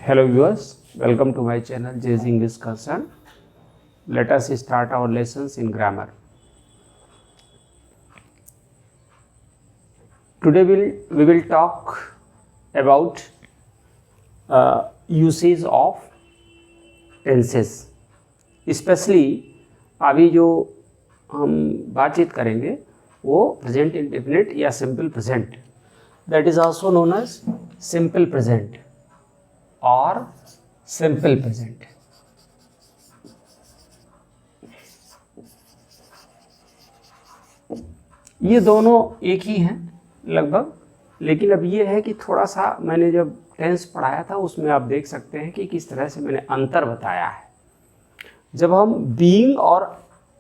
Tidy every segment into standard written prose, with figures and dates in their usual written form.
Hello viewers, welcome to my channel JZ English Concern. Let us start our lessons in grammar. Today we will talk about usage of tenses. Especially अभी जो हम बातचीत करेंगे वो present indefinite या simple present, that is also known as simple present और simple present. ये दोनों एक ही हैं लगभग, लेकिन अब ये है कि थोड़ा सा मैंने जब टेंस पढ़ाया था उसमें आप देख सकते हैं कि किस तरह से मैंने अंतर बताया है. जब हम बीइंग और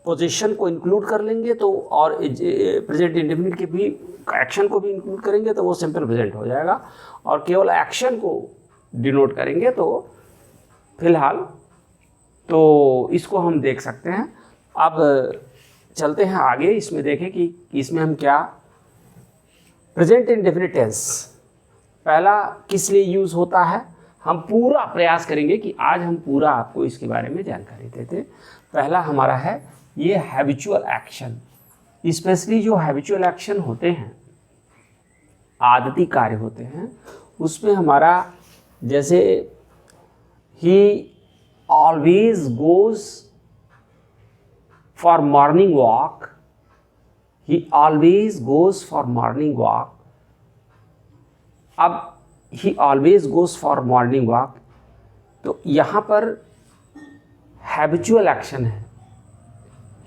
पोजीशन को इंक्लूड कर लेंगे तो और प्रेजेंट इंडेफिनिट के भी एक्शन को भी इंक्लूड करेंगे तो वो सिंपल प्रेजेंट हो जाएगा, और केवल एक्शन को डिनोट करेंगे तो फिलहाल तो इसको हम देख सकते हैं. अब चलते हैं आगे, इसमें देखें कि इसमें हम क्या प्रेजेंट इंडेफिनिट टेंस पहला किस लिए यूज़ होता है. हम पूरा प्रयास करेंगे कि आज हम पूरा आपको इसके बारे में जानकारी देते. पहला हमारा है ये हैबिचुअल एक्शन. स्पेशली जो हैबिचुअल एक्शन होते हैं, आदती कार्य होते हैं, उसमें हमारा जैसे he always goes for morning walk, he always goes for morning walk. अब he always goes for morning walk, तो यहाँ पर हैबिचुअल एक्शन है.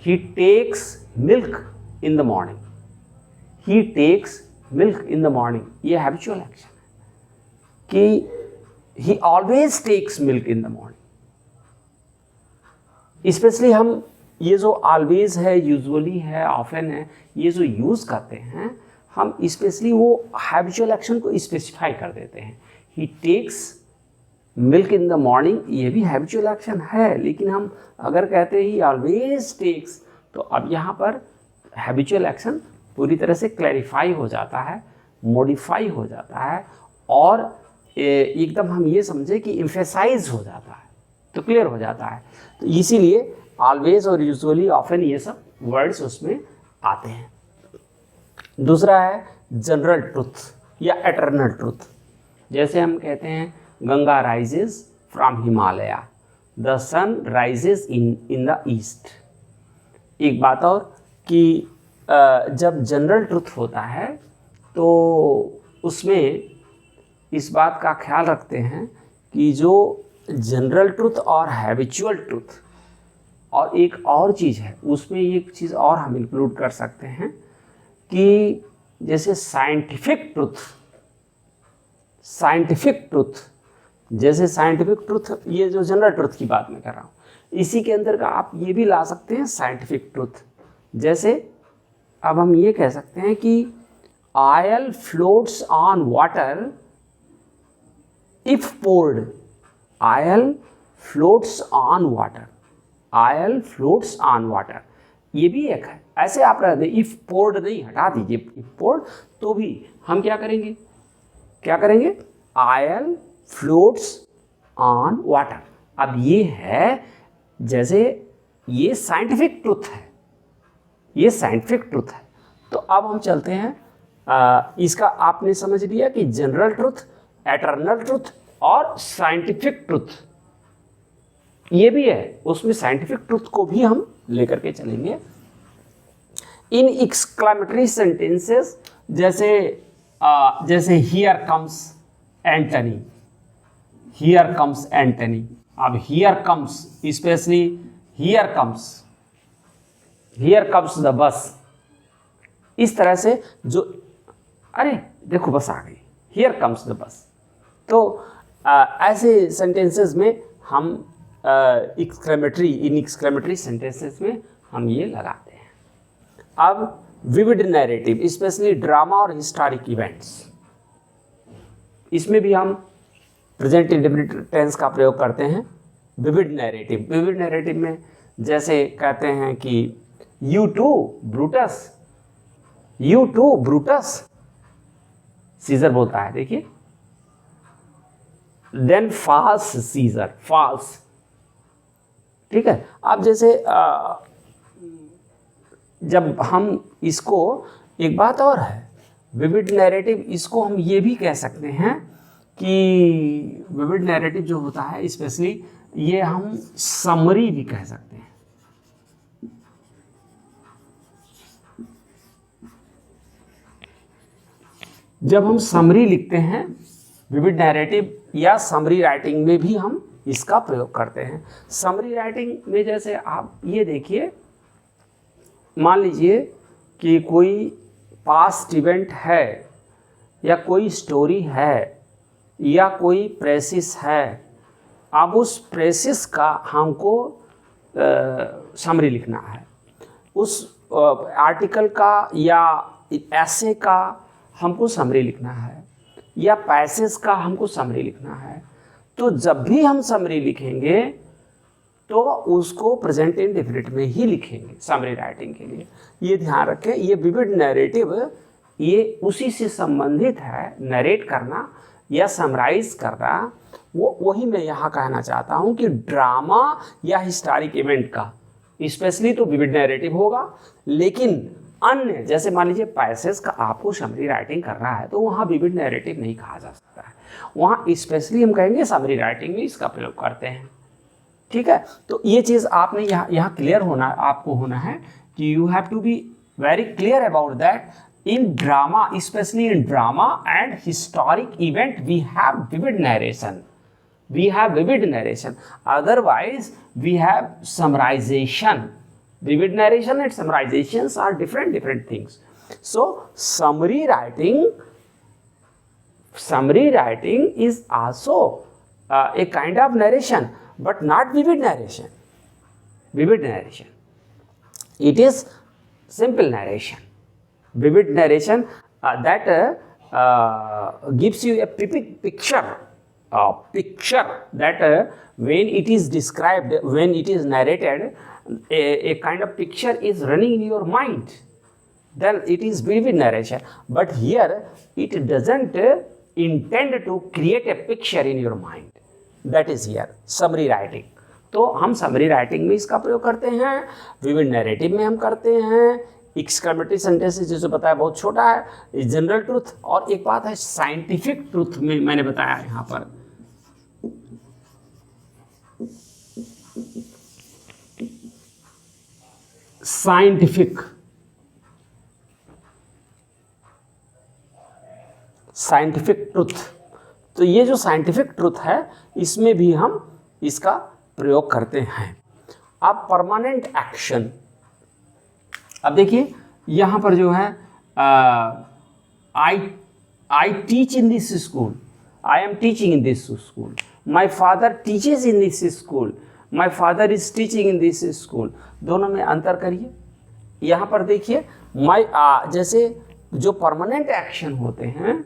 He takes milk in the morning, he takes milk in the morning. ये habitual action है कि he always takes milk in the morning. Specially हम ये जो always है, यूजुअली है, ऑफन है, ये जो यूज़ करते हैं हम स्पेशली वो हैबिचुअल एक्शन को स्पेसिफाई कर देते हैं. he takes milk in the morning, ये भी हैबिचुअल एक्शन है, लेकिन हम अगर कहते हैं he always takes, तो अब यहाँ पर हैबिचुअल एक्शन पूरी तरह से क्लैरिफाई हो जाता है, मॉडिफाई हो जाता है, और एकदम हम ये समझे कि एम्फेसाइज हो जाता है, तो क्लियर हो जाता है. तो इसीलिए ऑलवेज और यूजुअली, ऑफन, ये सब वर्ड्स उसमें आते हैं. दूसरा है जनरल ट्रुथ या एटर्नल ट्रुथ. जैसे हम कहते हैं Ganga rises from Himalaya, the sun rises in the east. एक बात और कि जब जनरल ट्रुथ होता है तो उसमें इस बात का ख्याल रखते हैं कि जो जनरल ट्रुथ और हैबिचुअल ट्रुथ, और एक और चीज़ है उसमें, एक चीज़ और हम इंक्लूड कर सकते हैं कि जैसे साइंटिफिक ट्रुथ, जैसे साइंटिफिक ट्रुथ, ये जो जनरल ट्रुथ की बात मैं कर रहा हूँ, इसी के अंदर का आप ये भी ला सकते हैं साइंटिफिक ट्रुथ. जैसे अब हम ये कह सकते हैं कि oil floats on water if poured. Oil floats on water. Oil floats on water. ये भी एक है. ऐसे आप रह दें, if poured नहीं, हटा दीजिए if poured, तो भी हम क्या करेंगे Oil floats on water. अब ये है, जैसे ये साइंटिफिक ट्रुथ है, ये साइंटिफिक ट्रुथ है. तो अब हम चलते हैं, इसका आपने समझ लिया कि जनरल ट्रुथ, एटर्नल ट्रुथ और साइंटिफिक ट्रुथ ये भी है. उसमें साइंटिफिक ट्रुथ को भी हम लेकर के चलेंगे. इन एक्सक्लेमेटरी सेंटेंसेस जैसे here comes Antony, here comes Antony. अब here comes, specially here comes the bus. इस तरह से जो, अरे देखो बस आ गई, हियर कम्स द बस. तो ऐसे सेंटेंसेस में हम इन एक्सक्लेमेटरी सेंटेंसेस में हम ये लगाते हैं. अब विविड नैरेटिव, स्पेशली ड्रामा और हिस्टोरिक इवेंट्स, इसमें भी हम प्रेजेंट इंडेफिनिट टेंस का प्रयोग करते हैं. विविड नैरेटिव में जैसे कहते हैं कि यू टू ब्रूटस, सीजर बोलता है, देखिए देन फॉल्स सीजर, फॉल्स। ठीक है। अब जैसे जब हम इसको, एक बात और है, विविड नैरेटिव, इसको हम ये भी कह सकते हैं कि विविड नैरेटिव जो होता है स्पेशली ये हम समरी भी कह सकते हैं। जब हम समरी लिखते हैं विविड नैरेटिव या समरी राइटिंग में भी हम इसका प्रयोग करते हैं। समरी राइटिंग में जैसे आप ये देखिए, मान लीजिए कि कोई पास्ट इवेंट है या कोई स्टोरी है या कोई प्रेसिस है, अब उस प्रेसिस का हमको समरी लिखना है, उस आर्टिकल का या ऐसे का हमको समरी लिखना है, या पैसेज का हमको समरी लिखना है। तो जब भी हम समरी लिखेंगे तो उसको प्रेजेंट इंडेफिनिट में ही लिखेंगे समरी राइटिंग के लिए। ये ध्यान रखें, ये विविड नैरेटिव ये उसी से संबंधित है, नरेट करना या समराइज करना। वही मैं यहाँ कहना चाहता हूँ कि ड्रामा या हिस्टोरिक इवेंट का स्पेशली तो विविड नैरेटिव होगा, लेकिन अन्य जैसे मान लीजिए पैसेज का आपको समरी राइटिंग करना है तो वहाँ विविड नैरेटिव नहीं कहा जा सकता है, वहाँ स्पेशली हम कहेंगे समरी राइटिंग में इसका प्रयोग करते हैं। ठीक है। तो ये चीज़ आपने यहाँ क्लियर होना, आपको होना है कि you have to be very clear about that in drama, especially in drama and historic event we have vivid narration, we have vivid narration, otherwise we have summarization. Vivid narration and summarizations are different things. So summary writing is also a kind of narration, but not vivid narration. Vivid narration, it is simple narration. Vivid narration that gives you a picture that when it is described, when it is narrated, a kind of picture is running in your mind, then it is vivid narration. But here it doesn't intend to create a picture in your mind. That is here summary writing. तो हम summary writing में इसका प्रयोग करते हैं, vivid narrative में हम करते हैं, एक्सक्लेमेटरी सेंटेंस जैसे बताया बहुत छोटा है, जनरल ट्रूथ, और एक बात है साइंटिफिक ट्रूथ में मैंने बताया यहाँ पर। साइंटिफिक ट्रूथ, तो ये जो साइंटिफिक ट्रूथ है इसमें भी हम इसका प्रयोग करते हैं। अब परमानेंट एक्शन, अब देखिए यहाँ पर जो है I teach in this school, I am teaching in this school, my father teaches in this school, my father is teaching in this school. दोनों में अंतर करिए। यहाँ पर देखिए जैसे जो परमानेंट एक्शन होते हैं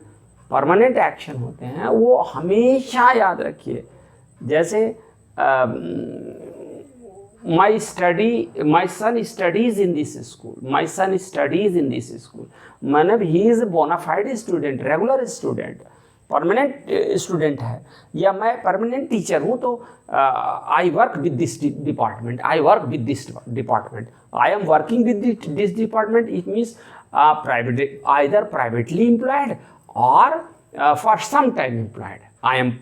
वो हमेशा याद रखिए। जैसे my son studies in this school, my son studies in this school, मतलब he is a bona fide student, regular student, permanent student है। या मैं परमानेंट टीचर हूँ तो I work with this department, I work with this department, I am working with this department. It means private, either privately employed और for some time employed. I am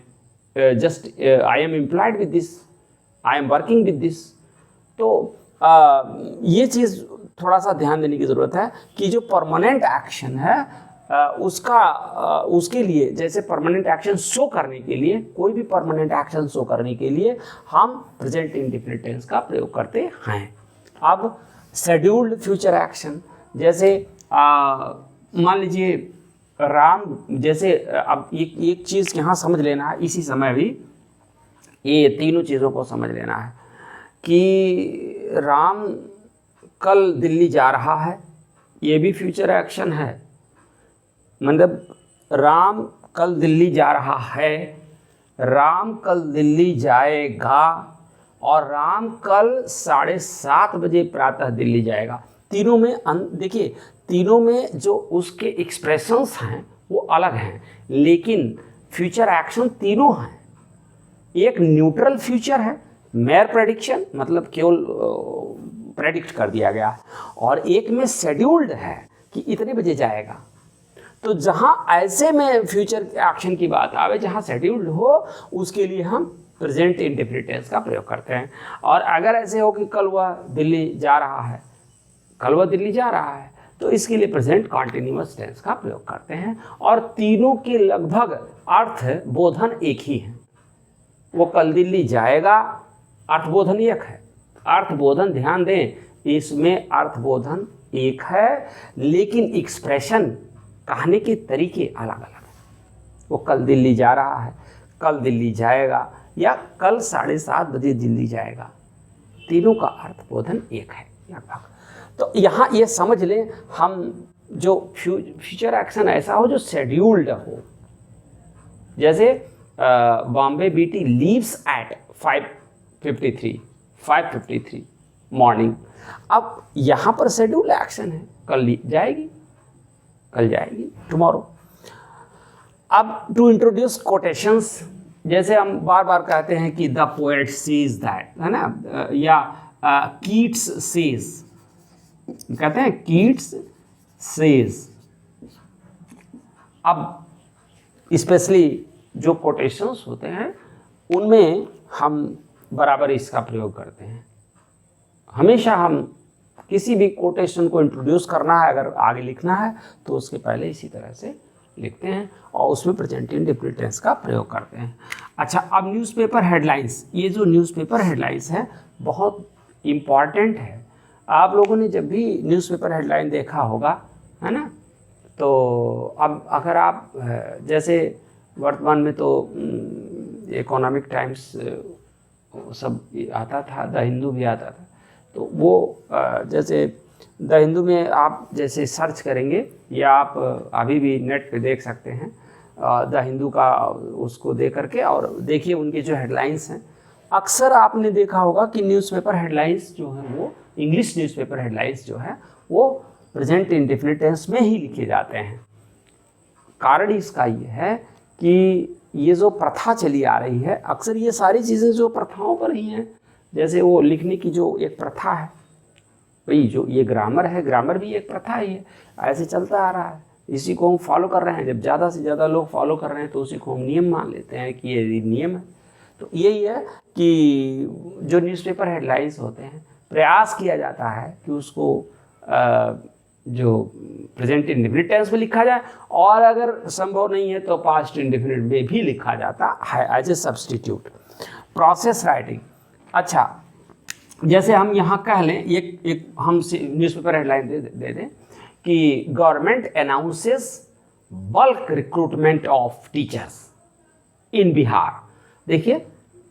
I am employed with this, I am working with this. तो ये चीज़ थोड़ा सा ध्यान देने की ज़रूरत है कि जो परमानेंट एक्शन है उसके लिए, जैसे परमानेंट एक्शन शो करने के लिए, कोई भी परमानेंट एक्शन शो करने के लिए हम प्रेजेंट इंडेफिनिट टेंस का प्रयोग करते हैं। अब शेड्यूल्ड फ्यूचर एक्शन, जैसे मान लीजिए राम, जैसे अब एक चीज़ यहाँ समझ लेना है इसी समय भी, ये तीनों चीज़ों को समझ लेना है कि राम कल दिल्ली जा रहा है, ये भी फ्यूचर एक्शन है। मतलब राम कल दिल्ली जा रहा है, राम कल दिल्ली जाएगा और राम कल 7:30 बजे प्रातः दिल्ली जाएगा। तीनों में देखिए, तीनों में जो उसके एक्सप्रेशंस हैं वो अलग हैं, लेकिन फ्यूचर एक्शन तीनों हैं। एक न्यूट्रल फ्यूचर है, मेयर प्रेडिक्शन, मतलब केवल प्रेडिक्ट कर दिया गया है, और एक में शेड्यूल्ड है कि इतने बजे जाएगा। तो जहां ऐसे में फ्यूचर एक्शन की बात आवे, जहां शेड्यूल्ड हो, उसके लिए हम प्रेजेंट इंडेफिनिट टेंस का प्रयोग करते हैं। और अगर ऐसे हो कि कल वह दिल्ली जा रहा है, कल वह दिल्ली जा रहा है, तो इसके लिए प्रेजेंट कॉन्टिन्यूअस टेंस का प्रयोग करते हैं। और तीनों के लगभग अर्थ बोधन एक ही है। वो कल दिल्ली जाएगा, अर्थबोधन एक है। अर्थबोधन, ध्यान दें, इसमें अर्थबोधन एक है, लेकिन एक्सप्रेशन, कहने के तरीके अलग अलग हैं। वो कल दिल्ली जा रहा है, कल दिल्ली जाएगा, या कल 7:30 बजे दिल्ली जाएगा, तीनों का अर्थबोधन एक है लगभग। तो यहाँ ये समझ लें, हम जो फ्यूचर एक्शन ऐसा हो जो शेड्यूल्ड हो, जैसे Bombay BT leaves eight 5:53 morning. अब यहाँ पर शेड्यूल एक्शन है, कल जाएगी, कल जाएगी, टुमारो। अब टू इंट्रोड्यूस कोटेशंस, जैसे हम बार बार कहते हैं कि द पोएट सेज दैट, है ना, या कीट्स सेज, कहते हैं कीट्स सेज। अब स्पेशली जो कोटेशंस होते हैं उनमें हम बराबर इसका प्रयोग करते हैं। हमेशा हम किसी भी कोटेशन को इंट्रोड्यूस करना है, अगर आगे लिखना है तो उसके पहले इसी तरह से लिखते हैं और उसमें प्रेजेंट इंडेफिनिट टेंस का प्रयोग करते हैं। अच्छा, अब न्यूज़पेपर हेडलाइंस, ये जो न्यूज़पेपर हेडलाइंस है बहुत इम्पॉर्टेंट है। आप लोगों ने जब भी न्यूज़पेपर हेडलाइन देखा होगा, है ना, तो अब अगर आप जैसे वर्तमान में तो इकोनॉमिक टाइम्स सब आता था, द हिंदू भी आता था, तो वो जैसे द हिंदू में आप जैसे सर्च करेंगे, या आप अभी भी नेट पे देख सकते हैं द हिंदू का, उसको देख करके और देखिए उनके जो हेडलाइंस हैं। अक्सर आपने देखा होगा कि न्यूज़पेपर हेडलाइंस जो है वो, इंग्लिश न्यूज़पेपर हेडलाइंस जो है वो प्रेजेंट इंडेफिनिट टेंस में ही लिखे जाते हैं। कारण इसका ये है कि ये जो प्रथा चली आ रही है, अक्सर ये सारी चीज़ें जो प्रथाओं पर ही हैं, जैसे वो लिखने की जो एक प्रथा है, भाई जो ये ग्रामर है, ग्रामर भी एक प्रथा ही है, ऐसे चलता आ रहा है, इसी को हम फॉलो कर रहे हैं। जब ज़्यादा से ज़्यादा लोग फॉलो कर रहे हैं तो उसी को हम नियम मान लेते हैं कि ये नियम है। तो यही है कि जो न्यूज़पेपर हेडलाइंस होते हैं, प्रयास किया जाता है कि उसको जो प्रेजेंट इंडेफिनिट टेंस में लिखा जाए, और अगर संभव नहीं है तो पास्ट इंडेफिनिट में भी लिखा जाता है as a substitute. Process writing, अच्छा, जैसे हम यहाँ कह लें, एक हम न्यूज़पेपर हेडलाइन दे दें कि government announces bulk recruitment of teachers in Bihar. देखिए,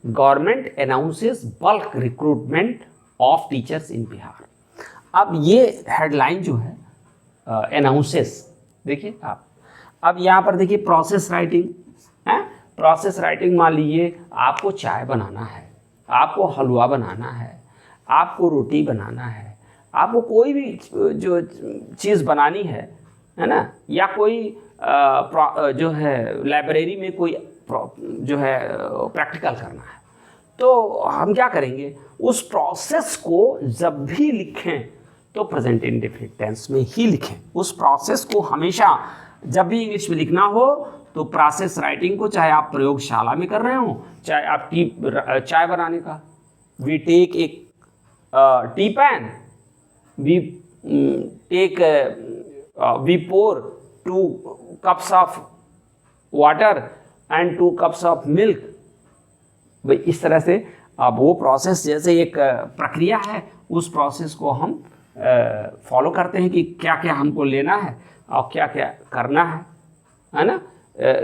government announces bulk recruitment of teachers in Bihar. अब ये हेडलाइन जो है अनाउंसेस, देखिए आप, अब यहाँ पर देखिए प्रोसेस राइटिंग है। प्रोसेस राइटिंग, मान लीजिए आपको चाय बनाना है, आपको हलवा बनाना है, आपको रोटी बनाना है, आपको कोई भी जो चीज़ बनानी है ना, या कोई जो है लाइब्रेरी में कोई जो है प्रैक्टिकल करना है, तो हम क्या करेंगे, उस प्रोसेस को जब भी लिखें तो प्रेजेंट इंडेफिनिट टेंस में ही लिखें। उस प्रोसेस को हमेशा जब भी इंग्लिश में लिखना हो तो प्रोसेस राइटिंग को, चाहे आप प्रयोगशाला में कर रहे हो, चाहे आपकी चाय बनाने का, वी टेक एक tea pan, we pour 2 cups of water and 2 cups of milk. भाई इस तरह से अब वो प्रोसेस जैसे एक प्रक्रिया है, उस प्रोसेस को हम फॉलो करते हैं कि क्या क्या हमको लेना है और क्या क्या करना है ना।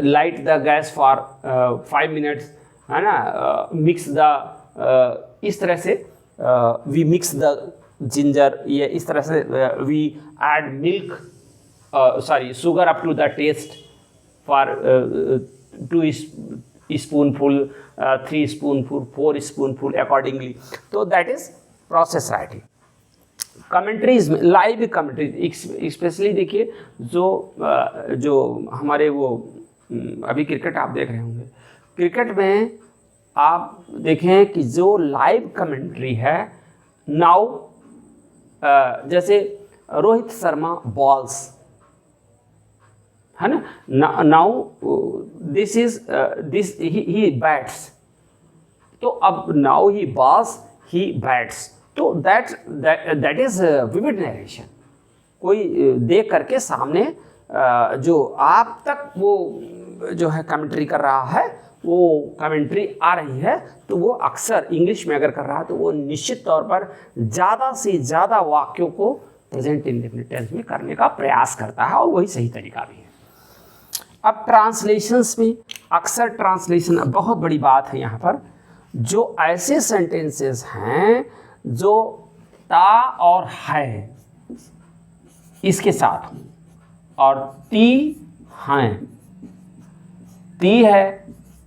Light the gas for 5 minutes, है ना, मिक्स द, इस तरह से वी मिक्स द जिंजर, ये इस तरह से we add milk, sorry sugar up to the taste for 2 spoonful, 3 spoonful, 4 spoonful accordingly. तो that is process writing. Commentaries में, लाइव कमेंट्रीज स्पेशली देखिए, जो हमारे वो अभी क्रिकेट आप देख रहे होंगे, क्रिकेट में आप देखें कि जो लाइव कमेंट्री है, नाउ जैसे रोहित शर्मा बॉल्स, है ना, now this is this he bats, तो अब now he balls he bats, तो दैट इज विविड नरेशन। कोई देख करके सामने जो आप तक वो जो है कमेंट्री कर रहा है, वो कमेंट्री आ रही है, तो वो अक्सर इंग्लिश में अगर कर रहा है तो वो निश्चित तौर पर ज़्यादा से ज़्यादा वाक्यों को प्रेजेंट इंडेफिनिट टेंस में करने का प्रयास करता है, और वही सही तरीका भी है। अब ट्रांसलेशंस में अक्सर ट्रांसलेशन बहुत बड़ी बात है यहाँ पर, जो ऐसे सेंटेंसेस हैं जो ता और है इसके साथ और ती हैं, ती है,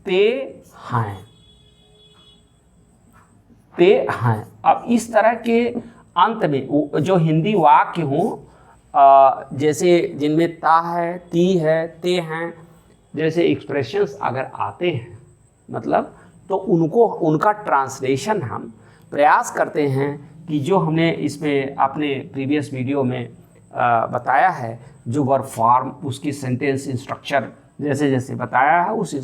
ते हैं, ते हैं। अब इस तरह के अंत में जो हिंदी वाक्य हों जैसे जिनमें ता है, ती है, ते हैं जैसे एक्सप्रेशंस अगर आते हैं, मतलब तो उनका ट्रांसलेशन हम प्रयास करते हैं कि जो हमने इसमें अपने प्रीवियस वीडियो में बताया है, जो वर्ब फॉर्म, उसकी सेंटेंस स्ट्रक्चर जैसे जैसे बताया है, उस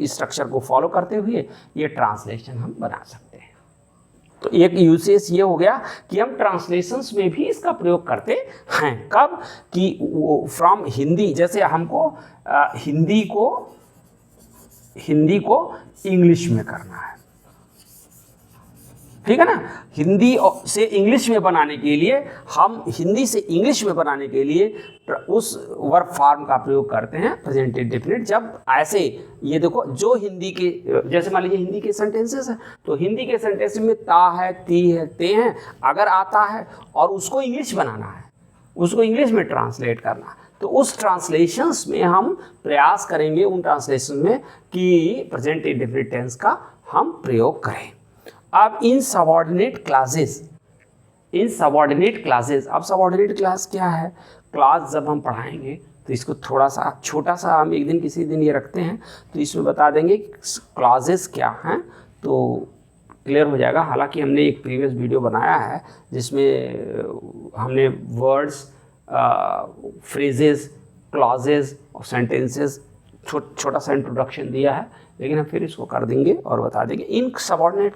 स्ट्रक्चर को फॉलो करते हुए ये ट्रांसलेशन हम बना सकते हैं। तो एक यूसेज ये हो गया कि हम ट्रांसलेशंस में भी इसका प्रयोग करते हैं। कब कि फ्रॉम हिंदी, जैसे हमको हिंदी को इंग्लिश में करना है, ठीक है ना। हिंदी से इंग्लिश में बनाने के लिए हम हिंदी से इंग्लिश में बनाने के लिए उस वर्ब फॉर्म का प्रयोग करते हैं प्रेजेंट इंडेफिनिट। जब ऐसे ये देखो, जो हिंदी के जैसे मान लीजिए हिंदी के सेंटेंसेस हैं, तो हिंदी के सेंटेंस में ता है, ती है, ते हैं अगर आता है और उसको इंग्लिश बनाना है, उसको इंग्लिश में ट्रांसलेट करना है, तो उस ट्रांसलेशंस में हम प्रयास करेंगे उन ट्रांसलेशन में कि प्रेजेंट इंडेफिनिट टेंस का हम प्रयोग करें। अब इन सबऑर्डिनेट क्लासेस, अब सबऑर्डिनेट क्लास क्या है? क्लास जब हम पढ़ाएंगे तो इसको थोड़ा सा छोटा सा हम एक दिन किसी दिन ये रखते हैं, तो इसमें बता देंगे क्लासेस क्या हैं, तो क्लियर हो जाएगा। हालांकि हमने एक प्रीवियस वीडियो बनाया है जिसमें हमने वर्ड्स, फ्रेजेस, क्लॉजेज और सेंटेंसेस छोटा सा इंट्रोडक्शन दिया है, लेकिन हम फिर इसको कर देंगे और बता देंगे। इन सबऑर्डिनेट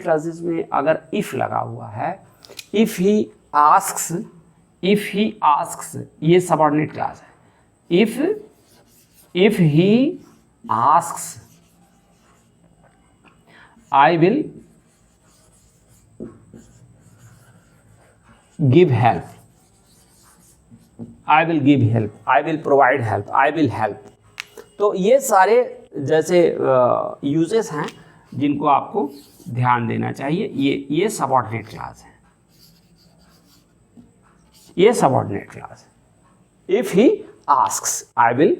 क्लासेस में अगर इफ़ लगा हुआ है, इफ़ ही आस्क्स, ये सबऑर्डिनेट क्लास है। If he asks, I will give help, I will provide help, I will help. तो ये सारे जैसे यूजेस हैं जिनको आपको ध्यान देना चाहिए। ये सबऑर्डिनेट क्लास है, ये सबऑर्डिनेट क्लास है। If he asks, I will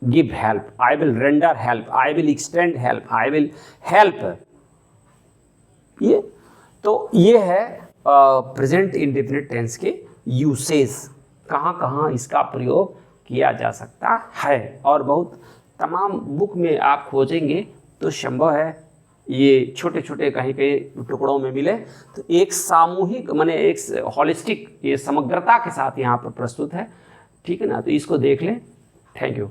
give help, I will render help, I will extend help, I will help. ये है प्रेजेंट इंडेफिनिट टेंस के यूसेज, कहाँ कहाँ इसका प्रयोग किया जा सकता है। और बहुत तमाम बुक में आप खोजेंगे तो संभव है ये छोटे छोटे कहीं कहीं टुकड़ों में मिले, तो एक सामूहिक माने एक हॉलिस्टिक ये समग्रता के साथ यहाँ पर प्रस्तुत है, ठीक है ना। तो इसको देख लें। Thank you.